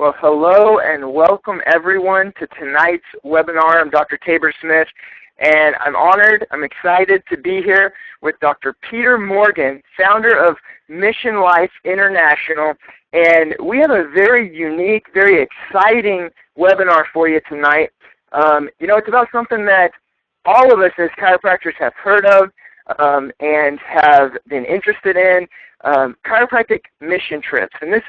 Well, hello and welcome everyone to tonight's webinar. I'm Dr. Tabor Smith, and I'm honored, I'm excited to be here with Dr. Peter Morgan, founder of Mission Life International. And we have a very unique, very exciting webinar for you tonight. It's about something that all of us as chiropractors have heard of and have been interested in, chiropractic mission trips. And this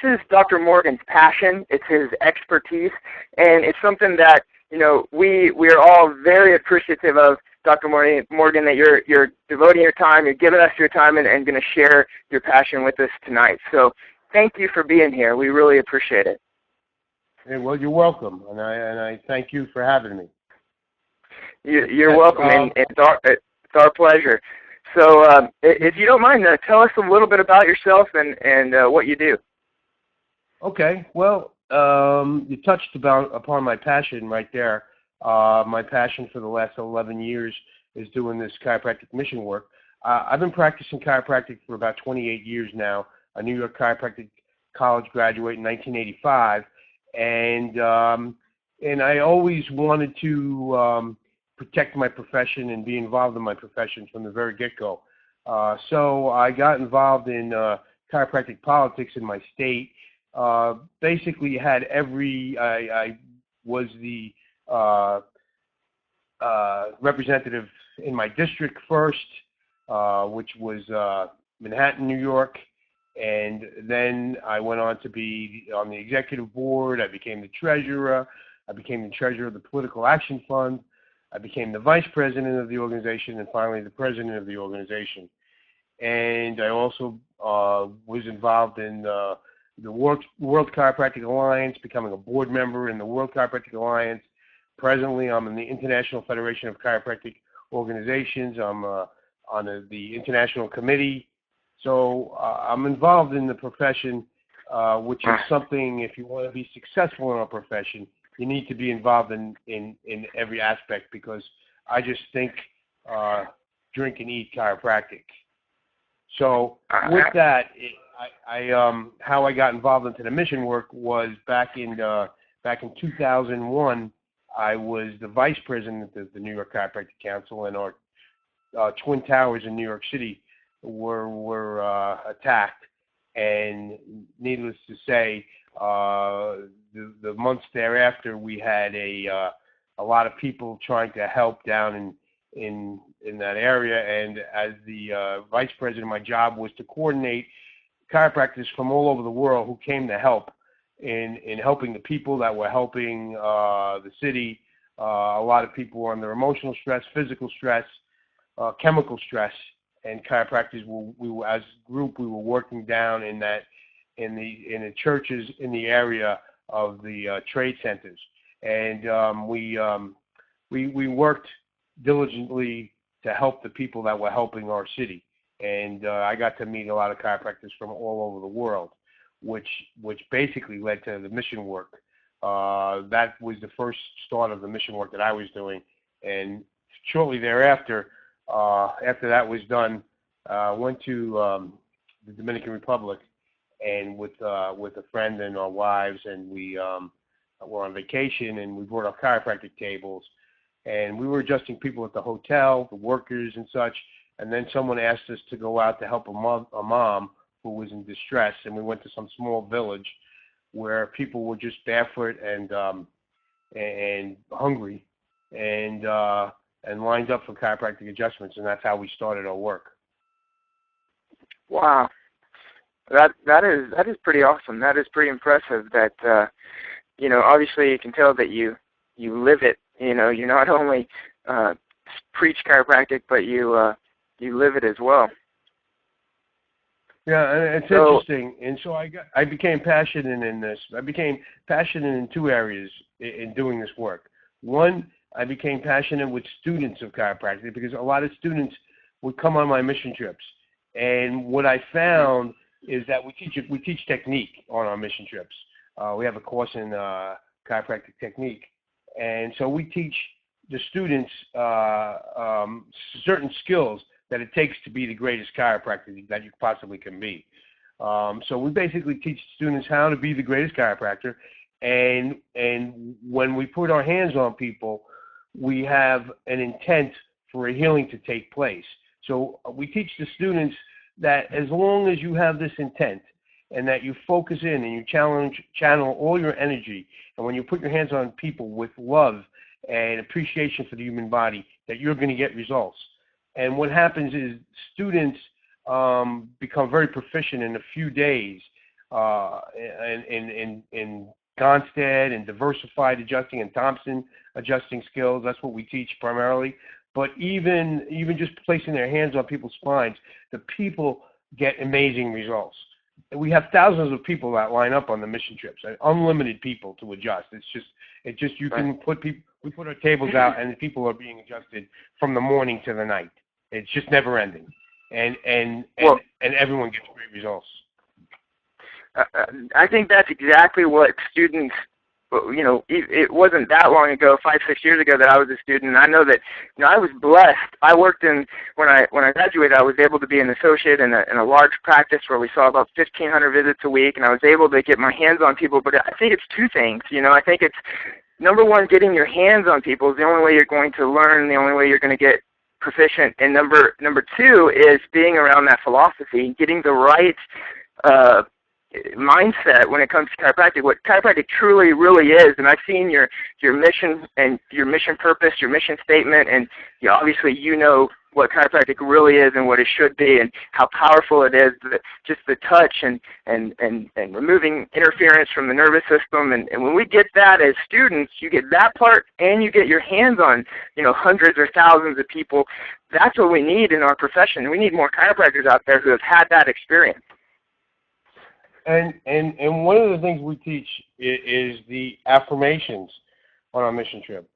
is Dr. Morgan's passion. It's his expertise, and it's something that we are all very appreciative of, Dr. Morgan, that you're devoting your time, you're giving us your time, and going to share your passion with us tonight. So thank you for being here. We really appreciate it. Hey, well, you're welcome, and I thank you for having me. You're welcome, and it's our pleasure. So if you don't mind, tell us a little bit about yourself and what you do. Okay. Well, you touched upon my passion right there. My passion for the last 11 years is doing this chiropractic mission work. I've been practicing chiropractic for about 28 years now. A New York Chiropractic College graduate in 1985, and I always wanted to protect my profession and be involved in my profession from the very get-go. So I got involved in chiropractic politics in my state. Basically had I was the representative in my district first, which was Manhattan, New York, and then I went on to be on the executive board. I became the treasurer. I became the treasurer of the Political Action Fund. I became the vice president of the organization, and finally the president of the organization. And I also was involved in the World Chiropractic Alliance, becoming a board member in the World Chiropractic Alliance. Presently, I'm in the International Federation of Chiropractic Organizations. I'm on the International Committee. So I'm involved in the profession, which is something, if you want to be successful in our profession, you need to be involved in every aspect, because I just think drink and eat chiropractic. So with that, how I got involved into the mission work was back in 2001. I was the vice president of the New York Chiropractic Council, and our Twin Towers in New York City were attacked. And needless to say, the months thereafter, we had a lot of people trying to help down in that area. And as the vice president, my job was to coordinate chiropractors from all over the world who came to help in helping the people that were helping the city. A lot of people were under emotional stress, physical stress, chemical stress, and chiropractors as a group, we were working down in the churches in the area of the trade centers, and we worked diligently to help the people that were helping our city. And I got to meet a lot of chiropractors from all over the world, which basically led to the mission work. That was the first start of the mission work that I was doing. And shortly thereafter, after that was done, went to the Dominican Republic, and with a friend and our wives, and we were on vacation, and we brought our chiropractic tables, and we were adjusting people at the hotel, the workers and such. And then someone asked us to go out to help a mom who was in distress, and we went to some small village where people were just barefoot and hungry, and lined up for chiropractic adjustments, and that's how we started our work. Wow, that is pretty awesome. That is pretty impressive. That obviously you can tell that you live it. You not only preach chiropractic, but you live it as well. Yeah, and it's interesting. And so I became passionate in this. I became passionate in two areas in doing this work. One, I became passionate with students of chiropractic, because a lot of students would come on my mission trips. And what I found is that we teach technique on our mission trips. We have a course in chiropractic technique. And so we teach the students certain skills that it takes to be the greatest chiropractor that you possibly can be. So we basically teach students how to be the greatest chiropractor, and when we put our hands on people, we have an intent for a healing to take place. So we teach the students that as long as you have this intent and that you focus in and you channel all your energy, and when you put your hands on people with love and appreciation for the human body, that you're going to get results. And what happens is students become very proficient in a few days in Gonstead and diversified adjusting and Thompson adjusting skills. That's what we teach primarily. But even just placing their hands on people's spines, the people get amazing results. And we have thousands of people that line up on the mission trips, unlimited people to adjust. You can put people. We put our tables out, and the people are being adjusted from the morning to the night. It's just never ending, and everyone gets great results. I think that's exactly what students. It wasn't that long ago, 5-6 years ago, that I was a student. And I know that I was blessed. I worked when I graduated, I was able to be an associate in a large practice where we saw about 1,500 visits a week, and I was able to get my hands on people. But I think it's two things. I think it's, number one, getting your hands on people is the only way you're going to learn, the only way you're going to get proficient. And number two is being around that philosophy, getting the right mindset when it comes to chiropractic, what chiropractic truly really is. And I've seen your mission and your mission purpose, your mission statement, and obviously what chiropractic really is and what it should be and how powerful it is, just the touch and removing interference from the nervous system. And when we get that as students, you get that part and you get your hands on hundreds or thousands of people. That's what we need in our profession. We need more chiropractors out there who have had that experience. And one of the things we teach is the affirmations on our mission trip.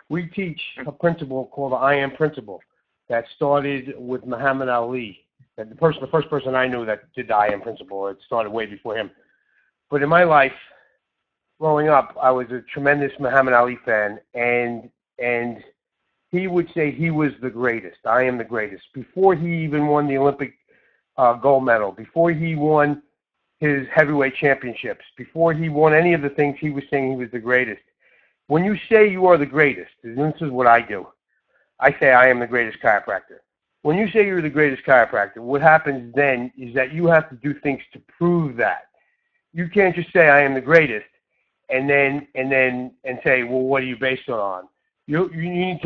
We teach a principle called the I Am principle that started with Muhammad Ali. The first person I knew that did the I Am principle. It started way before him. But in my life, growing up, I was a tremendous Muhammad Ali fan, and he would say he was the greatest. I am the greatest. Before he even won the Olympic gold medal, before he won his heavyweight championships, before he won any of the things, he was saying he was the greatest. When you say you are the greatest, and this is what I do, I say I am the greatest chiropractor. When you say you're the greatest chiropractor, what happens then is that you have to do things to prove that. You can't just say I am the greatest and say, well, what are you based it on? You need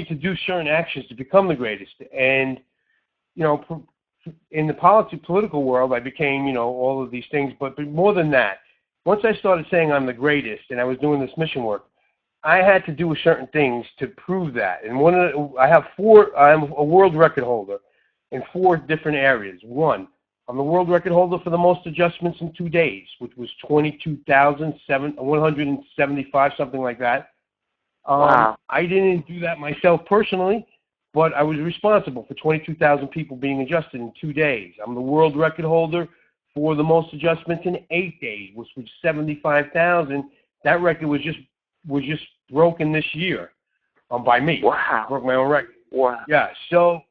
to do certain actions to become the greatest. And in the political world, I became, all of these things. But more than that, once I started saying I'm the greatest and I was doing this mission work, I had to do certain things to prove that. And I'm a world record holder in 4 different areas. One, I'm the world record holder for the most adjustments in 2 days, which was 22,175, something like that. Wow. I didn't do that myself personally, but I was responsible for 22,000 people being adjusted in 2 days. I'm the world record holder for the most adjustments in 8 days, which was 75,000. That record was just broken this year by me. Wow. I broke my own record. Wow. Yeah. So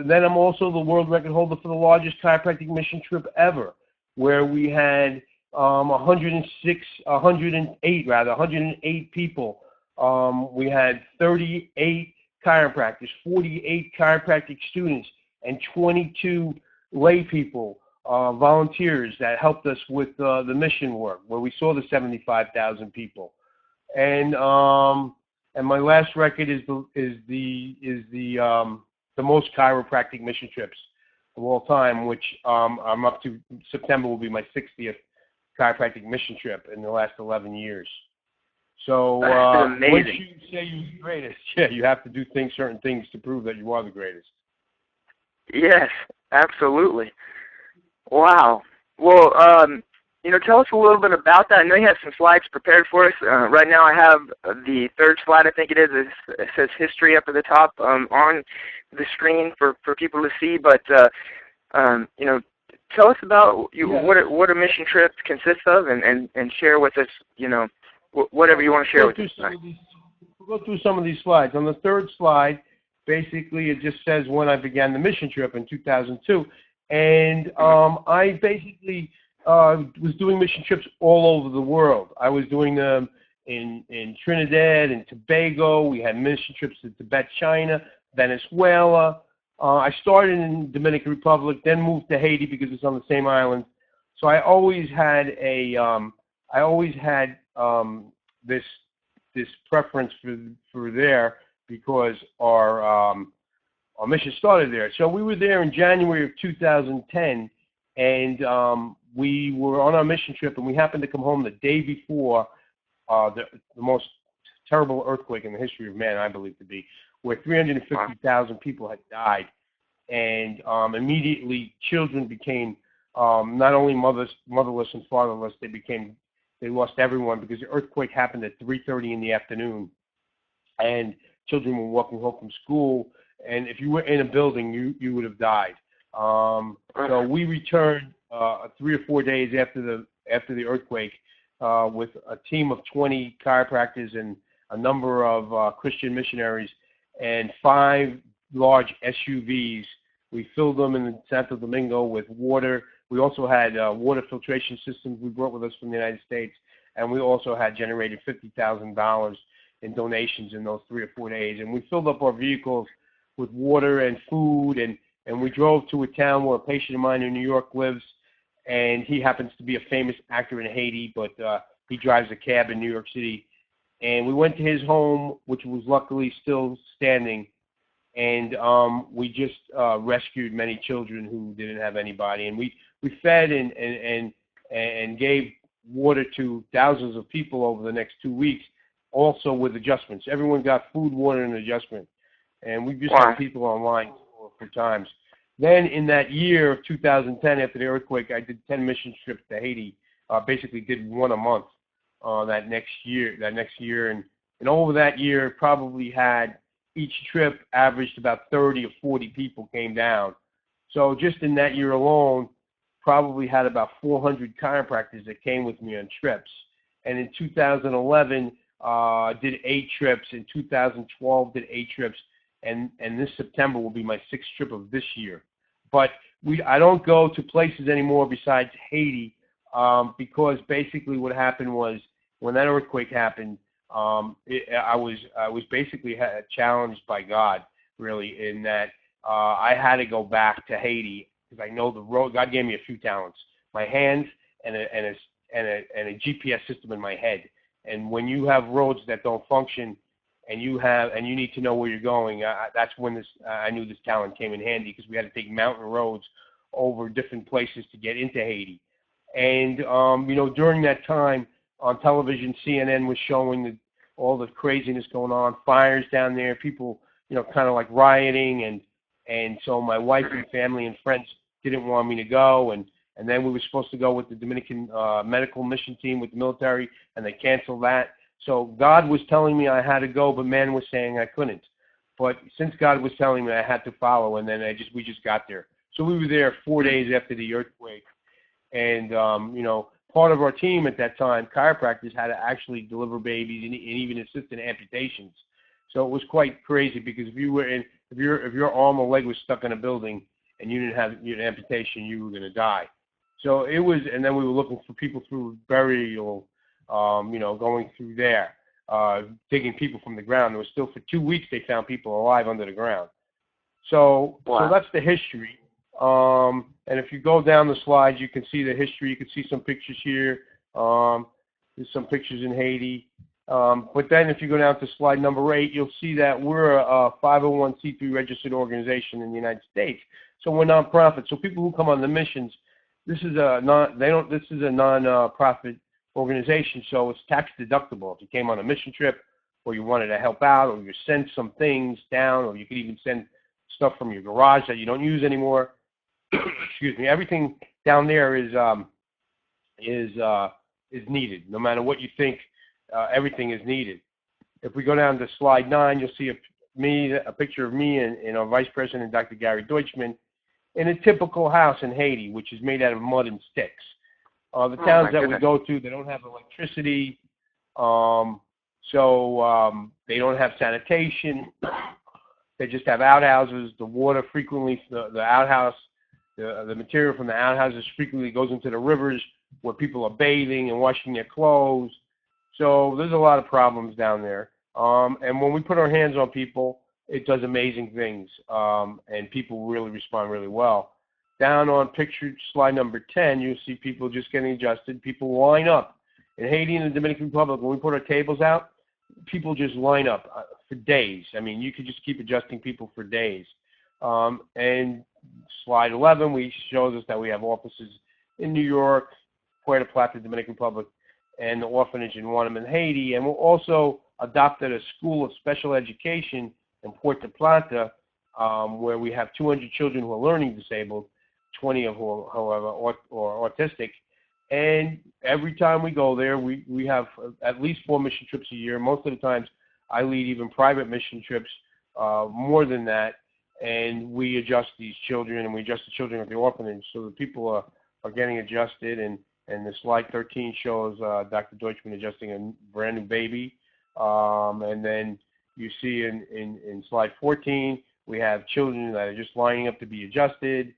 then I'm also the world record holder for the largest chiropractic mission trip ever, where we had 108 people. We had 38 chiropractors, 48 chiropractic students, and 22 lay people, volunteers that helped us with the mission work, where we saw the 75,000 people. And my last record is the most chiropractic mission trips of all time, which I'm up to. September will be my 60th chiropractic mission trip in the last 11 years. So once you say you're the greatest, you have to do certain things to prove that you are the greatest. Yes, absolutely. Wow. Well, tell us a little bit about that. I know you have some slides prepared for us. Right now I have the third slide, I think it is. It says history up at the top on the screen for people to see. But, tell us about what a mission trip consists of and share with us, whatever you want to share with us. We'll go through some of these slides. On the third slide, basically it just says when I began the mission trip in 2002. And I basically was doing mission trips all over the world. I was doing them in Trinidad and Tobago. We had mission trips to Tibet, China, Venezuela. I started in Dominican Republic, then moved to Haiti because it's on the same island. So I always had this preference for there because our mission started there. So we were there in January of 2010, and we were on our mission trip, and we happened to come home the day before the most terrible earthquake in the history of man, I believe to be, where 350,000 people had died. And immediately children became not only motherless and fatherless, they lost everyone because the earthquake happened at 3:30 in the afternoon, and children were walking home from school, and if you were in a building, you would have died. So we returned 3 or 4 days after the earthquake with a team of 20 chiropractors and a number of Christian missionaries and 5 large SUVs. We filled them in Santo Domingo with water. We also had water filtration systems we brought with us from the United States, and we also had generated $50,000 in donations in those 3 or 4 days. And we filled up our vehicles with water and food, and we drove to a town where a patient of mine in New York lives, and he happens to be a famous actor in Haiti, but he drives a cab in New York City. And we went to his home, which was luckily still standing, and we just rescued many children who didn't have anybody. And we fed and gave water to thousands of people over the next 2 weeks, also with adjustments. Everyone got food, water, and adjustment. And we just had people online for times. Then in that year of 2010, after the earthquake, I did 10 mission trips to Haiti. Basically did one a month that next year. And over that year, probably had each trip averaged about 30 or 40 people came down. So just in that year alone, probably had about 400 chiropractors that came with me on trips. And in 2011, did 8 trips. In 2012, did 8 trips. And this September will be my 6th trip of this year. But I don't go to places anymore besides Haiti because basically what happened was when that earthquake happened, I was basically challenged by God, really, in that I had to go back to Haiti because I know the road. God gave me a few talents: my hands and a GPS system in my head. And when you have roads that don't function, and you need to know where you're going, that's when I knew this talent came in handy because we had to take mountain roads over different places to get into Haiti. And during that time on television, CNN was showing all the craziness going on, fires down there, people kind of like rioting, and so my wife and family and friends didn't want me to go, and then we were supposed to go with the Dominican medical mission team with the military, and they canceled that. So God was telling me I had to go, but man was saying I couldn't. But since God was telling me I had to follow, and then we just got there. So we were there 4 days after the earthquake, and part of our team at that time, chiropractors, had to actually deliver babies and even assist in amputations. So it was quite crazy because if your arm or leg was stuck in a building and you didn't have an amputation, you were going to die. So it was, and then we were looking for people through burial. Going through there, digging people from the ground. There was still, for 2 weeks, they found people alive under the ground. So that's the history. And if you go down the slides, you can see the history. You can see some pictures here. There's some pictures in Haiti. But then if you go down to slide number 8, you'll see that we're a 501c3 registered organization in the United States. So we're nonprofit. So people who come on the missions, this is a non-profit organization, so it's tax deductible. If you came on a mission trip, or you wanted to help out, or you send some things down, or you could even send stuff from your garage that you don't use anymore. Excuse me. Everything down there is needed. No matter what you think, everything is needed. If we go down to slide 9, you'll see a picture of me and our vice president, Dr. Gary Deutschman, in a typical house in Haiti, which is made out of mud and sticks. The towns that we go to, they don't have electricity, so they don't have sanitation. They just have outhouses. The water frequently, the outhouse The material from the outhouses frequently goes into the rivers where people are bathing and washing their clothes. So there's a lot of problems down there. And when we put our hands on people, it does amazing things, and people really respond really well. Down on picture slide number 10, you'll see people just getting adjusted. People line up. In Haiti and the Dominican Republic, when we put our tables out, people just line up for days. I mean, you could just keep adjusting people for days. And slide 11, shows us that we have offices in New York, Puerto Plata, Dominican Republic, and the orphanage in Wanam in Haiti. And we'll also adopted a school of special education in Puerto Plata, where we have 200 children who are learning disabled, 20 of whom, however, are autistic. And every time we go there, we have at least 4 mission trips a year. Most of the times, I lead even private mission trips, more than that. And we adjust these children, and we adjust the children at the orphanage. So the people are getting adjusted. And the slide 13 shows Dr. Deutschman adjusting a brand new baby. And then you see in slide 14, we have children that are just lining up to be adjusted.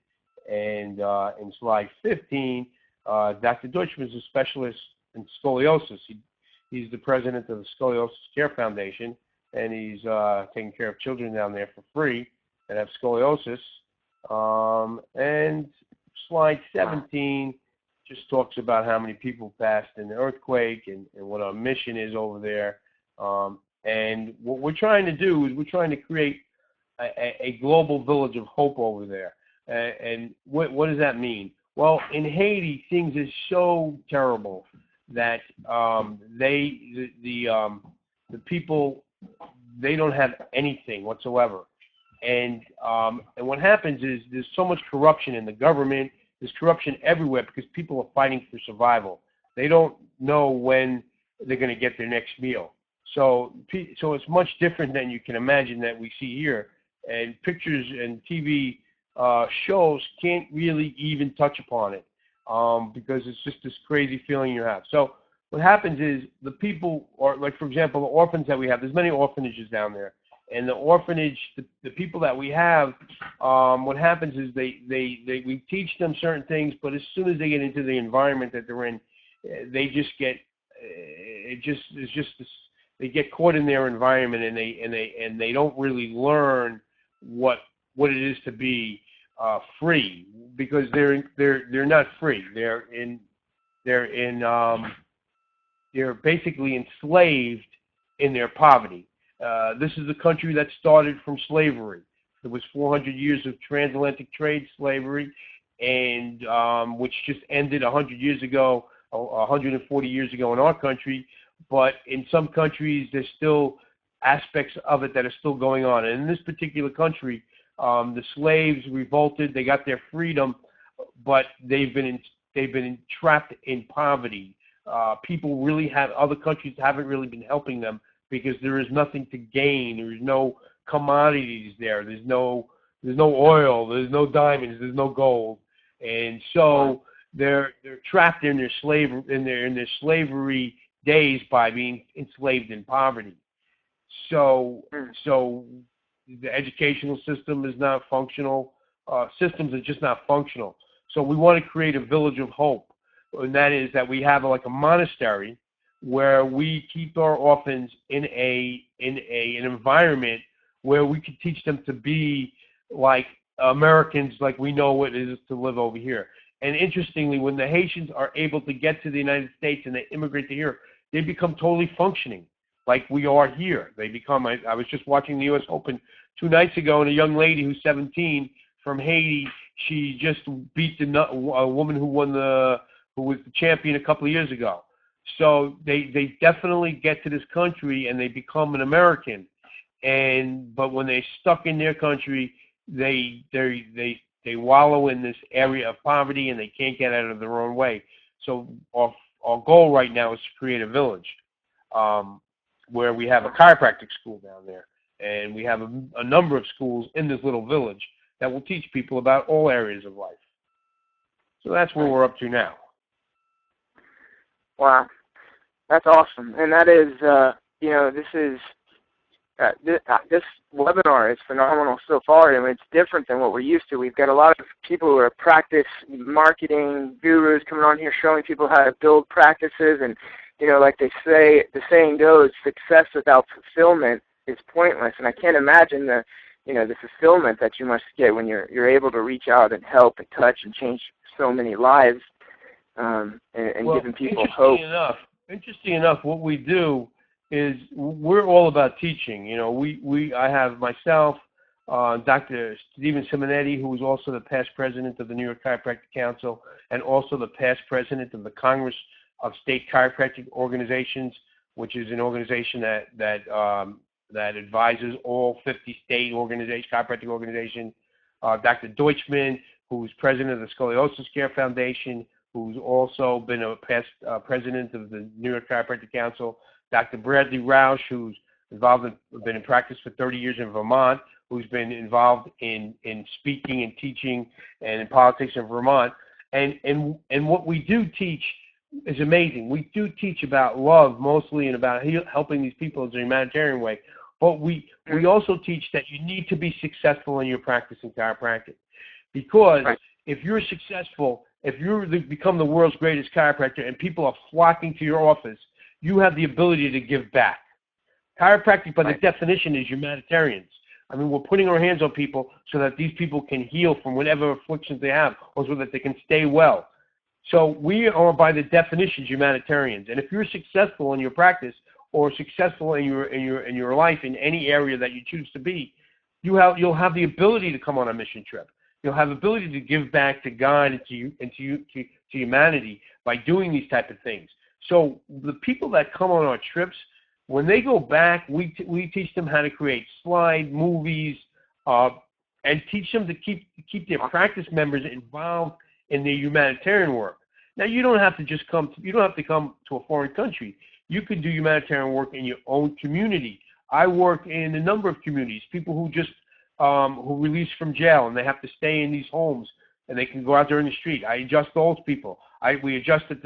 And in slide 15, Dr. Deutschman is a specialist in scoliosis. He's the president of the Scoliosis Care Foundation, and he's taking care of children down there for free that have scoliosis. And slide 17 just talks about how many people passed in the earthquake and what our mission is over there. And what we're trying to do is we're trying to create a global village of hope over there. And what does that mean? Well, in Haiti, things are so terrible that the people, they don't have anything whatsoever. And what happens is there's so much corruption in the government. There's corruption everywhere because people are fighting for survival. They don't know when they're going to get their next meal. So it's much different than you can imagine that we see here. And pictures and TV shows can't really even touch upon it because it's just this crazy feeling you have. So what happens is the people, or like, for example, the orphans that we have, there's many orphanages down there. And the orphanage, the people that we have, what happens is we teach them certain things, but as soon as they get into the environment that they're in, they just get, they get caught in their environment, and they don't really learn what it is to be free, because they're not free. They're basically enslaved in their poverty. This is a country that started from slavery. There was 400 years of transatlantic trade slavery, and which just ended 100 years ago, 140 years ago in our country. But in some countries, there's still aspects of it that are still going on. And in this particular country, the slaves revolted. They got their freedom, but they've been trapped in poverty. People really other countries haven't really been helping them because there is nothing to gain. There's no commodities there. There's no oil. There's no diamonds. There's no gold. And so they're trapped in their slavery days by being enslaved in poverty. So the educational system is not functional. Systems are just not functional. So we want to create a village of hope, and that is that we have like a monastery where we keep our orphans in an environment where we can teach them to be like Americans, like we know what it is to live over here. And interestingly, when the Haitians are able to get to the United States and they immigrate to here, they become totally functioning like we are here. They become, I was just watching the U.S. Open 2 nights ago, and a young lady who's 17 from Haiti, she just beat a woman who was the champion a couple of years ago. So they definitely get to this country and they become an American. But when they're stuck in their country, they wallow in this area of poverty and they can't get out of their own way. So our goal right now is to create a village where we have a chiropractic school down there, and we have a number of schools in this little village that will teach people about all areas of life. So that's where we're up to now. Wow, that's awesome. And that is, this is this webinar is phenomenal so far, and it's different than what we're used to. We've got a lot of people who are practice marketing gurus coming on here showing people how to build practices, and like they say, the saying goes, success without fulfillment is pointless. And I can't imagine the fulfillment that you must get when you're able to reach out and help and touch and change so many lives, and giving people hope. Interesting enough, what we do is we're all about teaching. I have myself, Dr. Stephen Simonetti, who is also the past president of the New York Chiropractic Council and also the past president of the Congress of State Chiropractic Organizations, which is an organization that advises all 50 state chiropractic organizations. Dr. Deutschman, who's president of the Scoliosis Care Foundation, who's also been a past president of the New York Chiropractic Council. Dr. Bradley Roush, who's been in practice for 30 years in Vermont, who's been involved in speaking and teaching and in politics in Vermont. And what we do teach is amazing. We do teach about love mostly and about helping these people in a humanitarian way. But we also teach that you need to be successful in your practice in chiropractic. Because if you're successful, if you become the world's greatest chiropractor and people are flocking to your office, you have the ability to give back. Chiropractic, by the definition, is humanitarians. I mean, we're putting our hands on people so that these people can heal from whatever afflictions they have, or so that they can stay well. So we are, by the definition, humanitarians. And if you're successful in your practice or successful in your life in any area that you choose to be, you'll have the ability to come on a mission trip. You'll have the ability to give back to God and to humanity by doing these type of things. So the people that come on our trips, when they go back, we teach them how to create slide movies and teach them to keep their practice members involved in their humanitarian work. Now, you don't have to come to a foreign country. You can do humanitarian work in your own community. I work in a number of communities, people who just who released from jail and they have to stay in these homes and they can go out there in the street. I adjust those people. We adjust at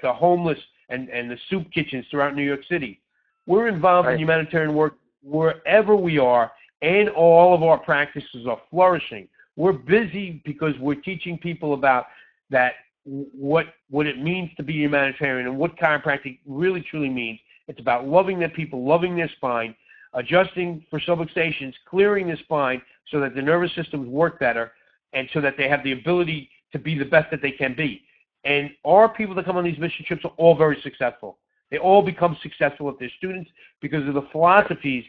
the homeless and the soup kitchens throughout New York City. We're involved in humanitarian work wherever we are, and all of our practices are flourishing. We're busy because we're teaching people about that, what it means to be humanitarian and what chiropractic really truly means. It's about loving their people, loving their spine, adjusting for subluxations, clearing the spine so that the nervous systems work better and so that they have the ability to be the best that they can be. And our people that come on these mission trips are all very successful. They all become successful with their students because of the philosophies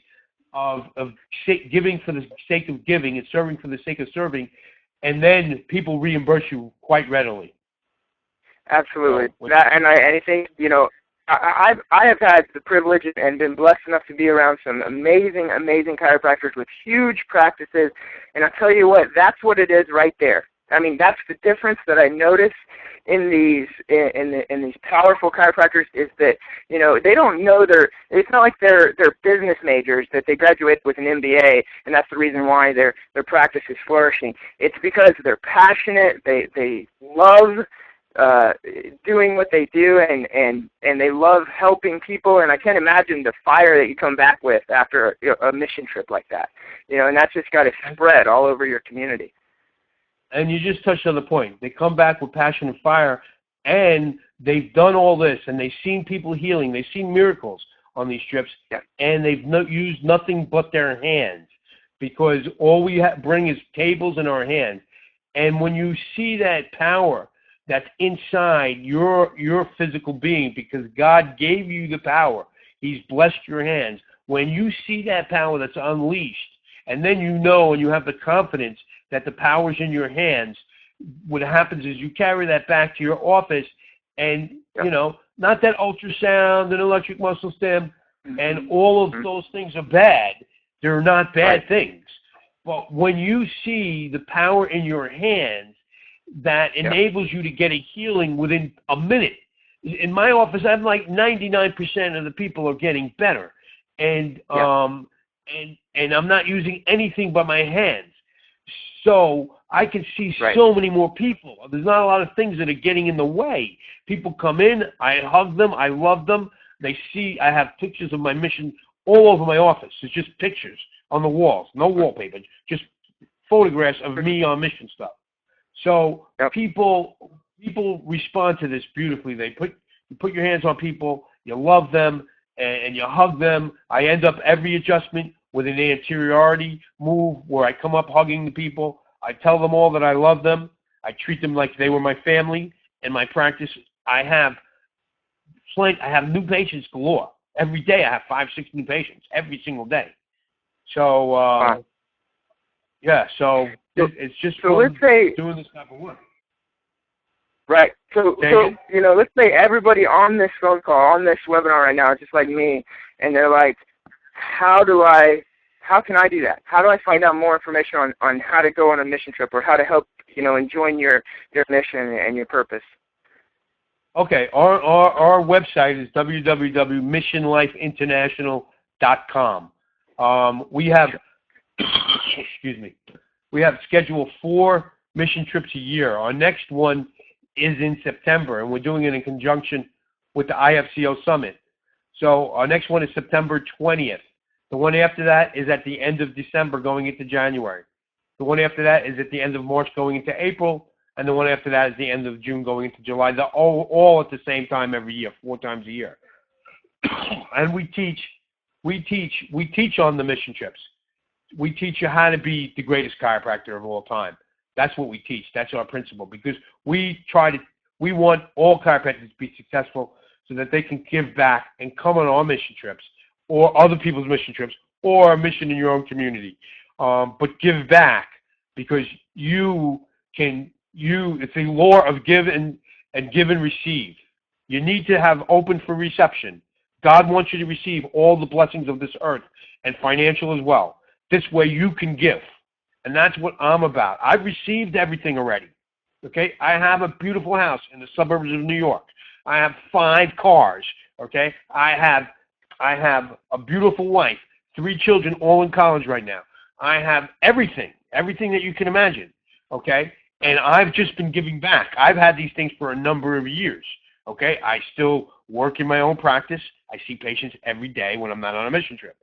of giving for the sake of giving and serving for the sake of serving, and then people reimburse you quite readily. Absolutely. I think, I have had the privilege and been blessed enough to be around some amazing chiropractors with huge practices, and I'll tell you what, that's what it is right there. I mean, that's the difference that I notice in these powerful chiropractors is that, they don't know it's not like they're business majors that they graduate with an MBA and that's the reason why their practice is flourishing. It's because they're passionate, they love doing what they do, and they love helping people, and I can't imagine the fire that you come back with after a mission trip like that. And that's just got to spread all over your community. And you just touched on the point. They come back with passion and fire, and they've done all this, and they've seen people healing. They've seen miracles on these trips, and they've used nothing but their hands because all we bring is tables in our hands. And when you see that power that's inside your physical being, because God gave you the power, He's blessed your hands. When you see that power that's unleashed, and then and you have the confidence that the power's in your hands, what happens is you carry that back to your office, and, not that ultrasound and electric muscle stim and all of those things are bad. They're not bad things. But when you see the power in your hands, that enables you to get a healing within a minute. In my office, I'm like 99% of the people are getting better. And and I'm not using anything but my hands. So I can see so many more people. There's not a lot of things that are getting in the way. People come in, I hug them, I love them. They see I have pictures of my mission all over my office. It's just pictures on the walls, no wallpaper, just photographs of me on mission stuff. So people respond to this beautifully. You put your hands on people, you love them, and you hug them. I end up every adjustment with an anteriority move where I come up hugging the people. I tell them all that I love them. I treat them like they were my family. In my practice, I have new patients galore. Every day I have 5, 6 new patients every single day. So, it's just let's say, doing this type of work. Right. So let's say everybody on this phone call, on this webinar right now, just like me, and they're like, how can I do that? How do I find out more information on how to go on a mission trip or how to help, and join your mission and your purpose? Okay, our website is www.missionlifeinternational.com. We have, we have scheduled 4 mission trips a year. Our next one is in September, and we're doing it in conjunction with the IFCO Summit. So our next one is September 20th. The one after that is at the end of December going into January. The one after that is at the end of March going into April. And the one after that is the end of June going into July. They're all at the same time every year, 4 times a year. And we teach on the mission trips. We teach you how to be the greatest chiropractor of all time. That's what we teach. That's our principle, because we want all chiropractors to be successful so that they can give back and come on our mission trips or other people's mission trips or a mission in your own community. But give back, because it's a law of give and receive. You need to have open for reception. God wants you to receive all the blessings of this earth and financial as well. This way you can give. And that's what I'm about. I've received everything already. Okay? I have a beautiful house in the suburbs of New York. I have 5 cars. Okay? I have a beautiful wife, 3 children, all in college right now. I have everything that you can imagine. Okay? And I've just been giving back. I've had these things for a number of years. Okay? I still work in my own practice. I see patients every day when I'm not on a mission trip.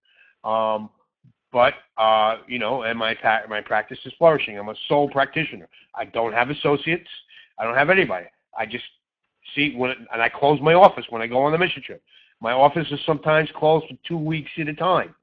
And my practice is flourishing. I'm a sole practitioner. I don't have associates. I don't have anybody. I just see and I close my office when I go on the mission trip. My office is sometimes closed for 2 weeks at a time.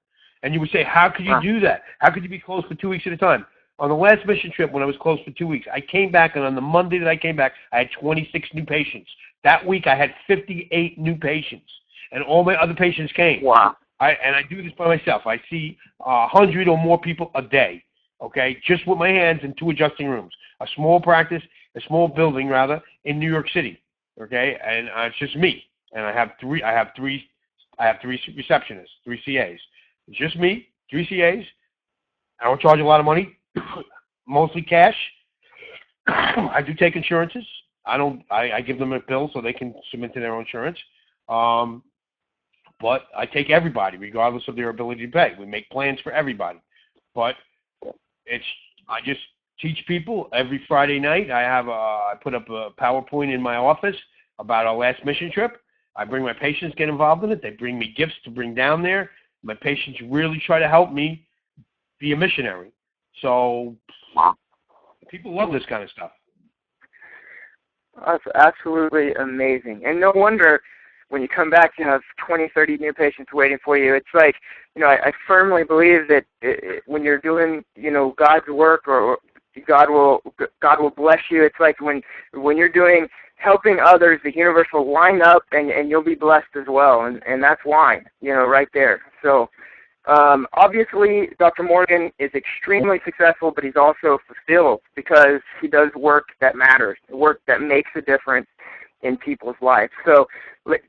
And you would say, how could you do that? How could you be closed for 2 weeks at a time? On the last mission trip, when I was closed for 2 weeks, I came back, and on the Monday that I came back, I had 26 new patients. That week, I had 58 new patients, and all my other patients came. Wow. And I do this by myself. I see 100 or more people a day, okay, just with my hands in 2 adjusting rooms. A small building, in New York City, okay, and it's just me. And I have three receptionists, 3 CAs. It's just me, 3 CAs. I don't charge a lot of money. Mostly cash. I do take insurances. I give them a bill so they can submit to their own insurance. But I take everybody, regardless of their ability to pay. We make plans for everybody. But I just teach people every Friday night. I put up a PowerPoint in my office about our last mission trip. I bring my patients, get involved in it. They bring me gifts to bring down there. My patients really try to help me be a missionary. So people love this kind of stuff. That's absolutely amazing. And no wonder when you come back, you have 20, 30 new patients waiting for you. It's like, I firmly believe that when you're doing, God's work, or God will bless you. It's like when you're helping others, the universe will line up and you'll be blessed as well. And that's why, right there. So obviously, Dr. Morgan is extremely successful, but he's also fulfilled because he does work that matters, work that makes a difference in people's lives. So,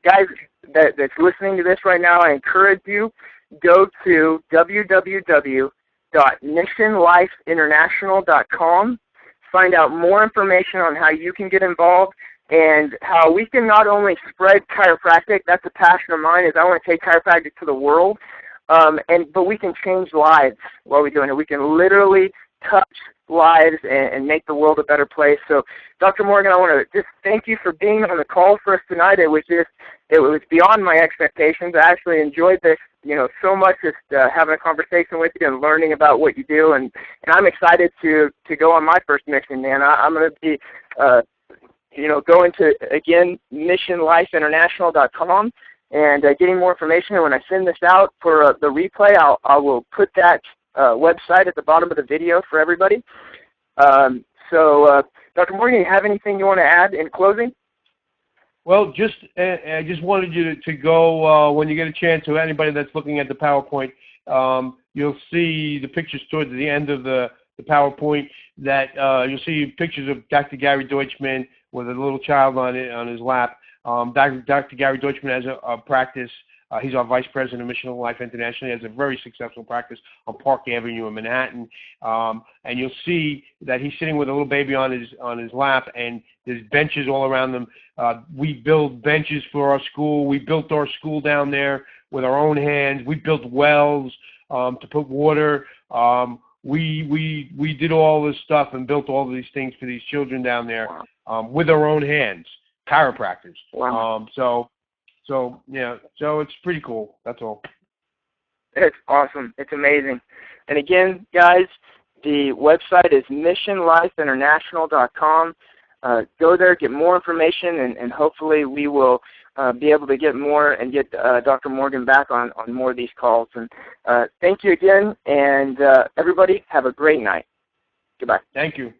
guys that's listening to this right now, I encourage you, go to www.missionlifeinternational.com, find out more information on how you can get involved and how we can not only spread chiropractic. That's a passion of mine, is I want to take chiropractic to the world. But we can change lives while we're doing it. We can literally touch lives and make the world a better place. So, Dr. Morgan, I want to just thank you for being on the call for us tonight. It was beyond my expectations. I actually enjoyed this, so much, just having a conversation with you and learning about what you do. And I'm excited to go on my first mission, man. I'm going to be, going to, again, missionlifeinternational.com and getting more information. And when I send this out for the replay, I will put that website at the bottom of the video for everybody. Dr. Morgan, you have anything you want to add in closing? Well, I just wanted you to go, when you get a chance, to anybody that's looking at the PowerPoint, you'll see the pictures towards the end of the PowerPoint, that you'll see pictures of Dr. Gary Deutschman with a little child on his lap. Dr. Gary Deutschman has a practice. He's our Vice President of Mission of Life International. He has a very successful practice on Park Avenue in Manhattan. And you'll see that he's sitting with a little baby on his lap, and there's benches all around them. We build benches for our school. We built our school down there with our own hands. We built wells to put water. We did all this stuff and built all these things for these children down there with our own hands, chiropractors. Wow. So it's pretty cool. That's all. It's awesome. It's amazing. And again, guys, the website is missionlifeinternational.com. Go there, get more information, and hopefully we will be able to get more and get Dr. Morgan back on more of these calls. And thank you again, and everybody have a great night. Goodbye. Thank you.